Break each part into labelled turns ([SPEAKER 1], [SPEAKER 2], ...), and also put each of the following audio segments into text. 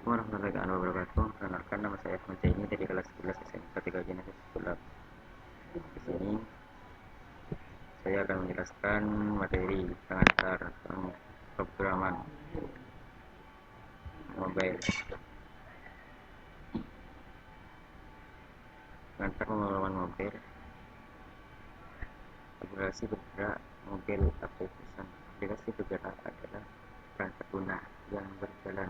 [SPEAKER 1] Assalamualaikum warahmatullahi wabarakatuh. Perkenalkan, nama saya Ahmad Zaini dari kelas 11 SMK 3 Jenis Sulap. Di sini saya akan menjelaskan materi pengantar pemrograman mobile. Pengantar pemrograman mobile. Aplikasi bergerak mobile application. Aplikasi bergerak adalah perangkat lunak yang berjalan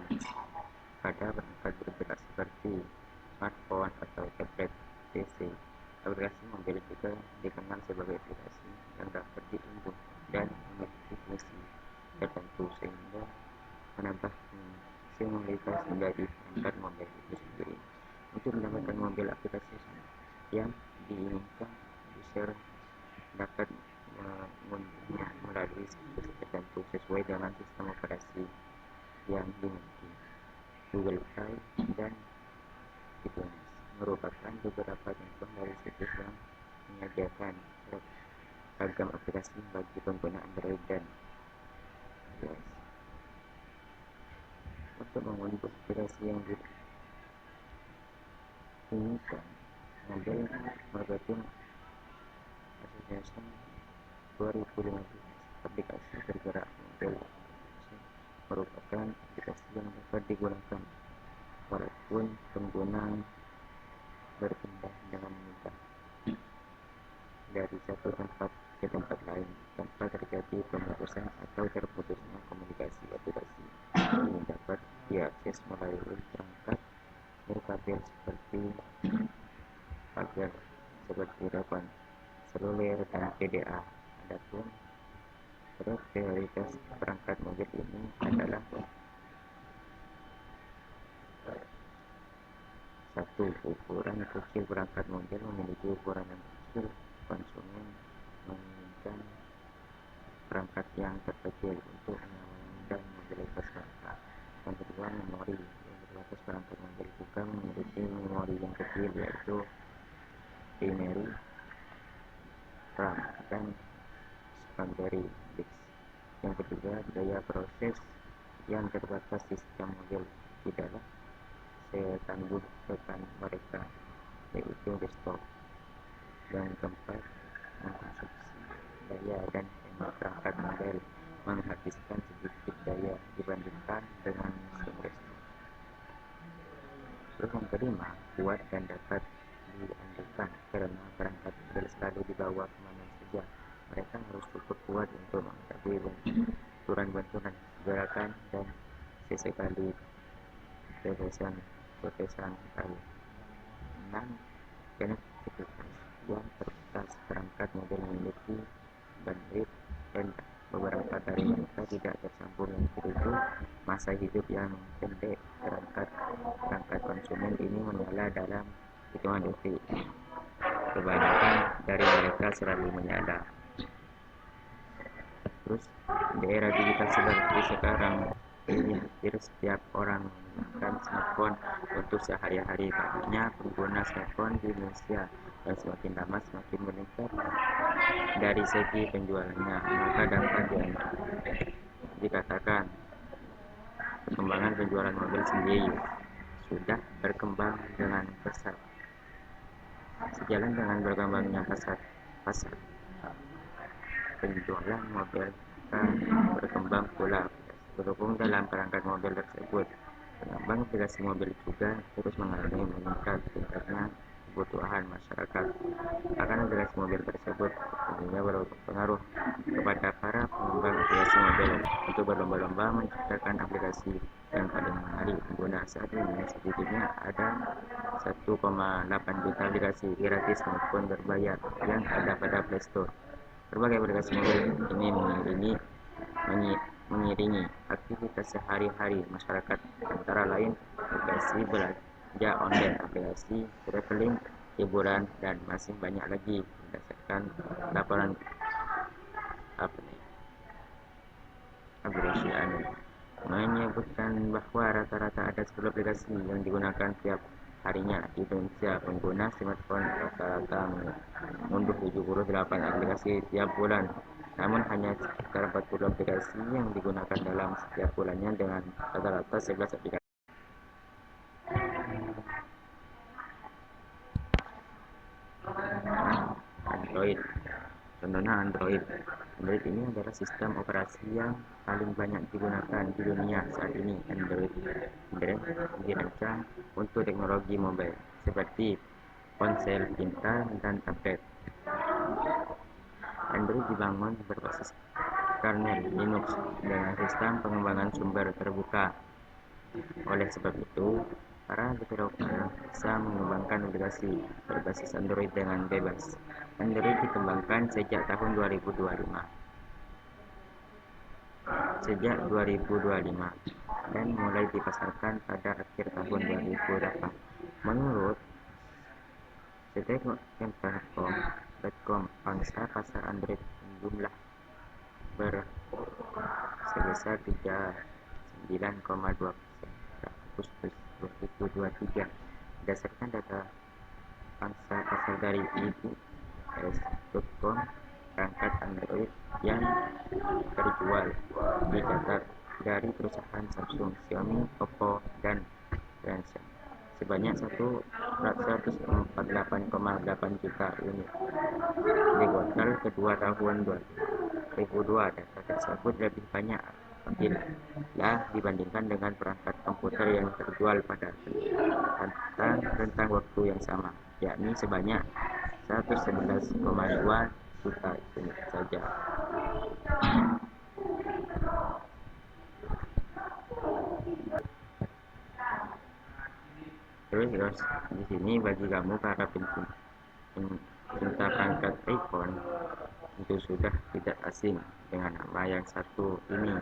[SPEAKER 1] pada perangkat bergerak seperti smartphone atau tablet PC. Aplikasi mobile juga dikenal sebagai aplikasi yang dapat diunduh dan memiliki fungsi tertentu sehingga menambah fungsionalitas dari perangkat mobile itu sendiri. Untuk mendapatkan mobile aplikasi yang diinginkan, user dapat mengunduhnya melalui situs tertentu sesuai dengan sistem operasi yang dimiliki. Google Play dan iTunes merupakan beberapa contoh dari situs yang menyediakan beragam aplikasi bagi pengguna Android dan iOS. Untuk mengunduh aplikasi yang diinginkan, Mobile Marketing Association 2015 aplikasi bergerak mobile merupakan aplikasi yang dapat digunakan walaupun pengguna berpindah dengan mudah dari satu tempat ke tempat lain tanpa terjadi pemutusan atau terputusnya komunikasi. Aplikasi ini dapat diakses melalui perangkat nirkabel seperti telepon seluler dan PDA. Adapun prioritas perangkat mobil ini adalah: satu, ukuran kecil. Perangkat mobil memiliki ukuran yang kecil. Konsumen menginginkan perangkat yang terkecil untuk kenyamanan dan mobilitas mereka. Yang kedua, memori yang terbatas. Perangkat mobil juga memiliki memori yang kecil, yaitu primary RAM dan secondary disk. Yang ketiga, daya proses yang terbatas. Sistem mobil tidaklah setangguh rekan mereka, yaitu desktop. Yang keempat, mengkonsumsi daya dan hemat. Perangkat mobile menghabiskan sedikit daya dibandingkan dengan mesin desktop. Terus yang kelima, kuat dan dapat diandalkan. Karena perangkat mobile selalu dibawa kemana saja, mereka harus cukup kuat untuk menghadapi benturan-benturan, gerakan, dan sesekali tetesan air. 6. Konektivitas yang terbatas. Perangkat mobil memiliki bandwidth rendah. Beberapa dari mereka tidak tersambung. Yang ketujuh, masa hidup yang pendek. Perangkat konsumen ini menyala dalam hitungan detik. Kebanyakan dari mereka selalu menyala. Terus, di era digital seperti sekarang ini, hampir setiap orang menggunakan smartphone untuk sehari-hari. Banyaknya pengguna smartphone di Indonesia dan semakin lama semakin meningkat dari segi penjualannya. Maka dapat dikatakan perkembangan penjualan mobil sendiri sudah berkembang dengan pesat. Sejalan dengan berkembangnya pasar penjualan mobil akan berkembang pula berhubung dalam perangkat mobil tersebut. Pengembang aplikasi mobil juga terus mengalami meningkat tingkatnya kebutuhan masyarakat akan aplikasi mobil tersebut. Tentunya berpengaruh kepada para pengembang aplikasi mobil untuk berlomba-lomba menciptakan aplikasi yang paling menarik pengguna. Saat ini sedikitnya ada 1,8 juta aplikasi gratis maupun berbayar yang ada pada Play Store. Berbagai aplikasi mobil ini mengiringi aktivitas sehari-hari masyarakat, antara lain aplikasi belanja online, aplikasi traveling, hiburan, dan masih banyak lagi. Berdasarkan laporan aplikasi menyebutkan bahwa rata-rata ada 10 aplikasi yang digunakan tiap harinya di Indonesia. Pengguna smartphone rata-rata mengunduh 78 aplikasi tiap bulan, namun hanya sekitar 40 aplikasi yang digunakan dalam setiap bulannya dengan rata-rata 11 aplikasi. Android. Android ini adalah sistem operasi yang paling banyak digunakan di dunia saat ini. Android dirancang untuk teknologi mobile seperti ponsel pintar dan tablet. Android dibangun berbasis kernel Linux dengan sistem pengembangan sumber terbuka. Oleh sebab itu, para developer bisa mengembangkan aplikasi berbasis Android dengan bebas. Android dikembangkan sejak tahun 2025 dan mulai dipasarkan pada akhir tahun 2008. Menurut detik.com, pangsa pasar Android jumlah sebesar 39,2% Agustus 2023 berdasarkan data pangsa pasar dari ibs.com. Perangkat Android yang terjual dicatat dari perusahaan Samsung, Xiaomi, Oppo, dan Transsion sebanyak 148,8 juta unit di kuartal kedua tahun 2002. Data tersebut lebih banyak bila dibandingkan dengan perangkat komputer yang terjual pada rentang waktu yang sama, yakni sebanyak 111,2 juta unit saja. Terus di sini bagi kamu para pencinta perangkat iPhone itu sudah tidak asing dengan nama yang satu ini.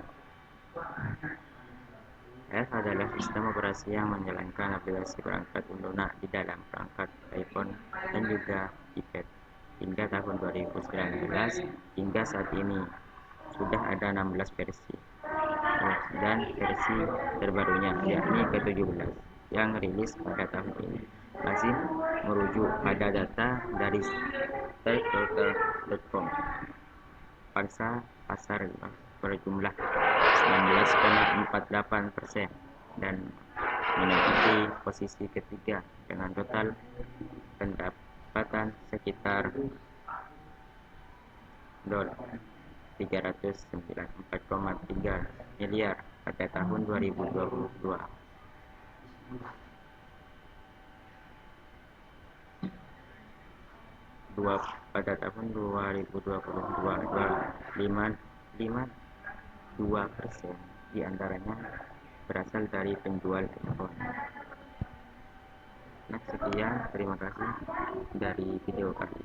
[SPEAKER 1] F adalah sistem operasi yang menjalankan aplikasi perangkat lunak di dalam perangkat iPhone dan juga iPad. Hingga tahun 2019 hingga saat ini sudah ada 16 versi, dan versi terbarunya yakni ke-17 yang rilis pada tahun ini masih merujuk pada data dari Techtalker.com. Pangsa pasar berjumlah 19,48% dan menempati posisi ketiga dengan total pendapatan sekitar $394,3 miliar pada tahun 2022. Pada tahun 2022, 2% diantaranya berasal dari penjual iPhone. Nah, sekian, terima kasih dari video kali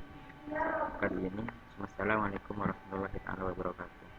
[SPEAKER 1] ini. Wassalamualaikum warahmatullahi wabarakatuh.